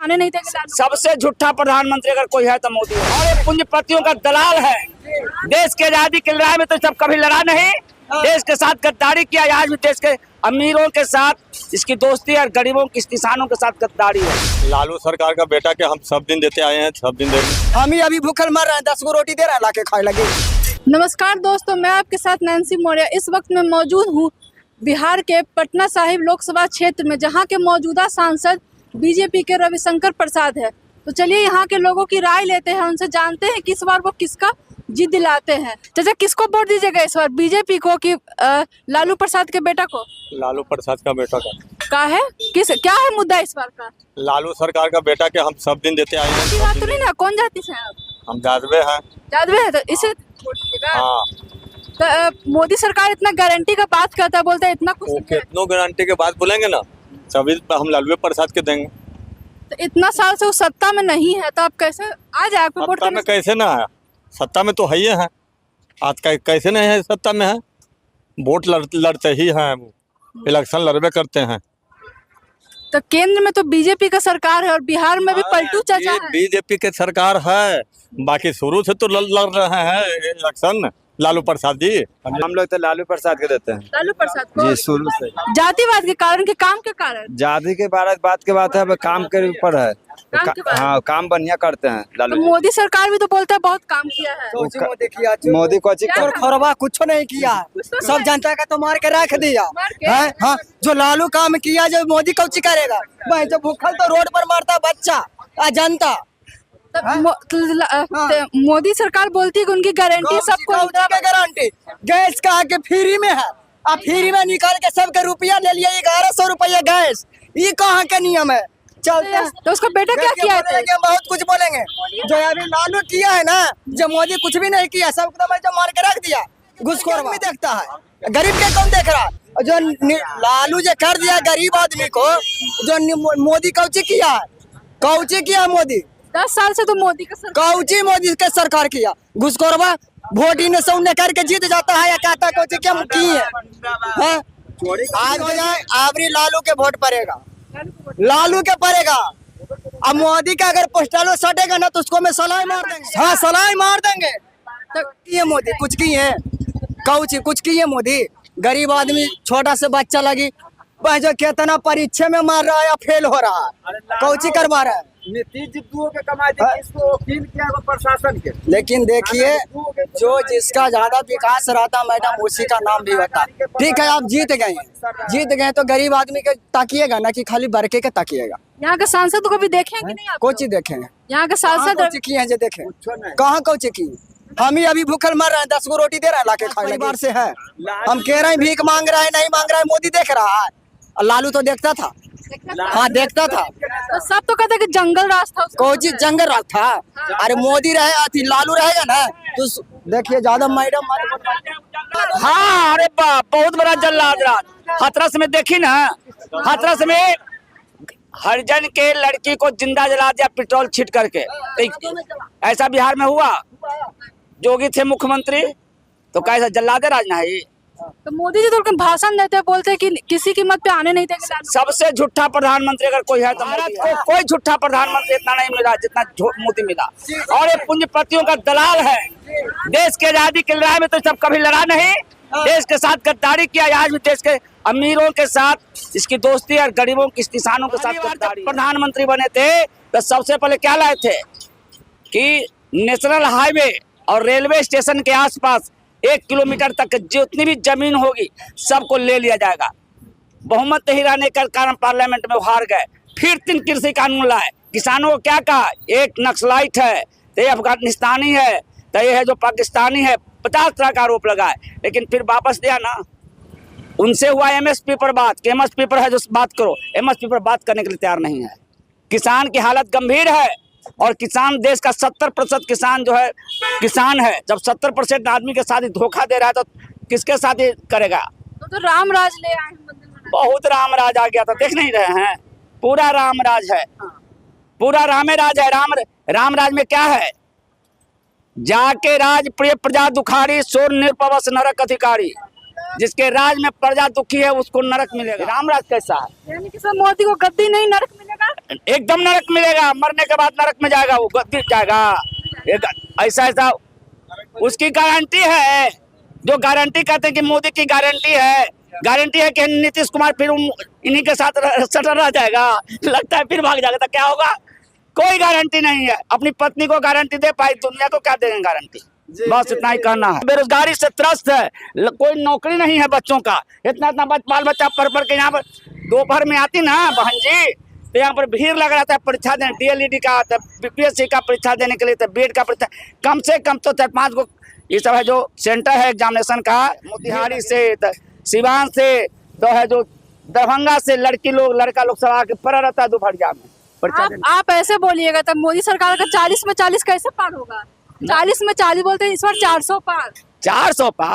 आने नहीं देंगे लालू। सबसे झूठा प्रधानमंत्री अगर कोई है तो मोदी है। और ये पूंजीपतियों का दलाल है। देश की आजादी की लड़ाई में तो सब कभी लड़ा नहीं, देश के साथ गद्दारी किया। आज भी देश के अमीरों के साथ इसकी दोस्ती और गरीबों की किसानों के साथ गद्दारी है। लालू सरकार का बेटा के हम सब दिन देते आए हैं, सब दिन देंगे। हम ही अभी भूखल मर रहे हैं, 10 गो रोटी दे रहा है लाके खाए लगे। नमस्कार दोस्तों, मैं आपके साथ नैन्सी मौर्य इस वक्त मैं मौजूद हूँ बिहार के पटना साहिब लोकसभा क्षेत्र में, जहाँ के मौजूदा सांसद बीजेपी के रविशंकर प्रसाद है। तो चलिए यहाँ के लोगों की राय लेते हैं, उनसे जानते हैं कि इस बार वो किसका जीत दिलाते हैं। चाचा, किसको वोट दीजिएगा इस बार, बीजेपी को कि लालू प्रसाद के बेटा को? लालू प्रसाद का बेटा का है क्या है मुद्दा इस बार का? लालू सरकार का बेटा के हम सब दिन देते आए हैं। ऐसी बात तो नहीं ना, कौन जाति से हैं आप? हम जादवे हैं। जादवे है, तो इसे वोट दीजिएगा। हाँ, तो मोदी सरकार इतना गारंटी का बात करता है, बोलता है इतना कुछ नहीं है। कितनों गारंटी के बाद बोलेंगे ना, सभी हम लालू प्रसाद के देंगे। तो इतना साल से वो सत्ता में नहीं है, तो आप कैसे आ जाए आपको वोट सत्ता करने में कैसे ना है, सत्ता में तो है ही है। आज कैसे नहीं है, सत्ता में है। वोट लड़ते ही हैं, इलेक्शन लड़बे करते हैं। तो केंद्र में तो बीजेपी का सरकार है और बिहार में भी पलटू चाचा है। बीजेपी के सरकार है, बाकी शुरू से तो लड़ रहे हैं इलेक्शन लालू प्रसाद जी। हम लोग तो लालू प्रसाद के देते हैं लालू प्रसाद को जी, शुरू से। जातिवाद के कारण के काम के कारण? जाति के बात के बात है, अब काम के ऊपर है। काम के बाद? हाँ, काम बढ़िया करते हैं तो लालू जी। मोदी सरकार भी तो बोलता है बहुत काम किया है। मोदी को क्या खोरबा कुछ नहीं किया, सब जनता का तो मार के रख दिया है। हाँ, जो लालू काम किया, जो मोदी कौची करेगा? भाई जो भूखल तो रोड पर मारता बच्चा जनता। मोदी सरकार बोलती है कि उनकी गारंटी सबको गारंटी गैस का आके फ्री में है, अब फ्री में निकाल के सबके रुपया ले लिया। 1100 रुपया गैस, ये कहाँ का नियम है? चलते हैं तो उसका बेटा क्या किया है? बहुत कुछ बोलेंगे। जो अभी लालू किया है ना, जो मोदी कुछ भी नहीं किया, सब एकदम मार के रख दिया। घुसखोर भी देखता है, गरीब के कौन देख रहा? जो लालू जो कर दिया गरीब आदमी को, जो मोदी कौची किया है? कौची किया मोदी? 10 साल से तो मोदी का सरकार। कौची मोदी के सरकार किया? घुसखोरवा वोट इन्हें सौने करके जीत जाता है या कहता कौची क्या की है? आज हो जाए आबरी लालू के वोट पड़ेगा, लालू के पड़ेगा। अब मोदी का अगर पोस्टर सटेगा ना तो उसको मैं सलाई मार देंगे। हाँ, सलाई मार देंगे। तो ये मोदी कुछ की है? कौची कुछ की है मोदी? गरीब आदमी, छोटा से बच्चा लगी जो कितना परीक्षा में मार रहा है या फेल हो रहा है, कौची करवा रहा है? नीतीश जी के कमाई इसको वकील किया प्रशासन के। लेकिन देखिए, जो जिसका ज्यादा विकास रहता मैडम, उसी का नाम भी होता। ठीक है, आप जीत गए तो गरीब आदमी के ताकिएगा ना कि खाली बरके के ताकिएगा। यहाँ के सांसद को भी देखेंगे नहीं आप? कोची देखेंगे? यहाँ के सांसद की है जो देखे, कहाँ कौची की? हम ही अभी भूखल मर रहे हैं, 10 गो रोटी दे रहा है लाके खाए परिवार से है। हम कह रहे हैं भीख मांग रहा है, नहीं मांग रहा है, मोदी देख रहा है। लालू तो देखता था। हाँ, देखता था। तो सब तो कहते कि जंगल राज था। कोई जंगल राज था? अरे मोदी रहे, लालू रहेगा ना तो देखिए ज्यादा मैडम। हाँ, अरे बाप, बहुत बड़ा जल्लाद राज। हाथरस में देखी ना, हाथरस में हरिजन के लड़की को जिंदा जला दिया पेट्रोल छीट करके। ऐसा बिहार में हुआ? जोगी थे मुख्यमंत्री, तो कैसा जल्लाद राज ना है? तो मोदी जी तो भाषण देते हैं, बोलते हैं कि किसी कीमत पे आने नहीं देंगे लालू। सबसे झूठा प्रधानमंत्री अगर कोई है तो भारत को कोई झूठा प्रधानमंत्री इतना नहीं मिला जितना मोदी मिला। और ये पूंजीपतियों का दलाल है। देश की आजादी की लड़ाई में तो सब कभी लड़ा नहीं, देश के साथ गद्दारी किया। आज भी देश के अमीरों के साथ इसकी दोस्ती और गरीबों की किसानों के साथ गद्दारी। प्रधानमंत्री बने थे तो सबसे पहले क्या लाए थे कि नेशनल हाईवे और रेलवे स्टेशन के आसपास 1 किलोमीटर तक जितनी भी जमीन होगी सबको ले लिया जाएगा। बहुमत नहीं रहने के कारण पार्लियामेंट में हार गए। फिर 3 कृषि कानून लाए। किसानों को क्या कहा? एक नक्सलाइट है, तो ये अफगानिस्तानी है, तो ये है जो पाकिस्तानी है। 50 तरह का आरोप लगाए, लेकिन फिर वापस दिया ना। उनसे हुआ एमएसपी पर बात कि एमएसपी पर है जो बात करो, एमएसपी पर बात करने के लिए तैयार नहीं है। किसान की हालत गंभीर है और किसान देश का 70% किसान जो है किसान है। जब 70% आदमी के साथ ही धोखा दे रहा है तो किसके साथ ही करेगा? तो राम राज ले आए हैं मंदिर में। बहुत राम राज आ गया था, देख नहीं रहे हैं? पूरा राम राज है, पूरा रामे राज है। राम राज में क्या है? जाके राज प्रिय प्रजा दुखारी, सोर निरपवश नरक अधिकारी। जिसके राज में प्रजा दुखी है उसको नरक मिलेगा। राम राज कैसा है? यानी कि सब मोदी को गद्दी नहीं, नरक मिलेगा। एकदम नरक मिलेगा, मरने के बाद नरक में जाएगा, वो गिर जाएगा। ऐसा ऐसा उसकी गारंटी है, जो गारंटी कहते हैं कि मोदी की गारंटी है कि नीतीश कुमार फिर इन्हीं के साथ सटर रह जाएगा, लगता है फिर भाग जाएगा, तो क्या होगा? कोई गारंटी नहीं है। अपनी पत्नी को गारंटी दे पाई, दुनिया को क्या देंगे गारंटी? बस इतना ही कहना है। बेरोजगारी से त्रस्त है, कोई नौकरी नहीं है बच्चों का, इतना बाल बच्चा पढ़ के यहाँ पर दोपहर में आती ना बहन जी, तो यहाँ पर भीड़ लग रहा था परीक्षा देने, DLED का, BPSC का परीक्षा देने के लिए, तो बीएड का परीक्षा, कम से कम तो 4-5 गो ये सब है जो सेंटर है एग्जामिनेशन का, मोतिहारी से, सिवान से, तो है जो दरभंगा से लड़का लोग सब आके पढ़ा रहता है दोपहरिया में परीक्षा देने। आप ऐसे बोलिएगा तब मोदी सरकार का 40 में 40 कैसे पार होगा? 40 में 40 बोलते हैं, इस बार 400 पार। 400 पार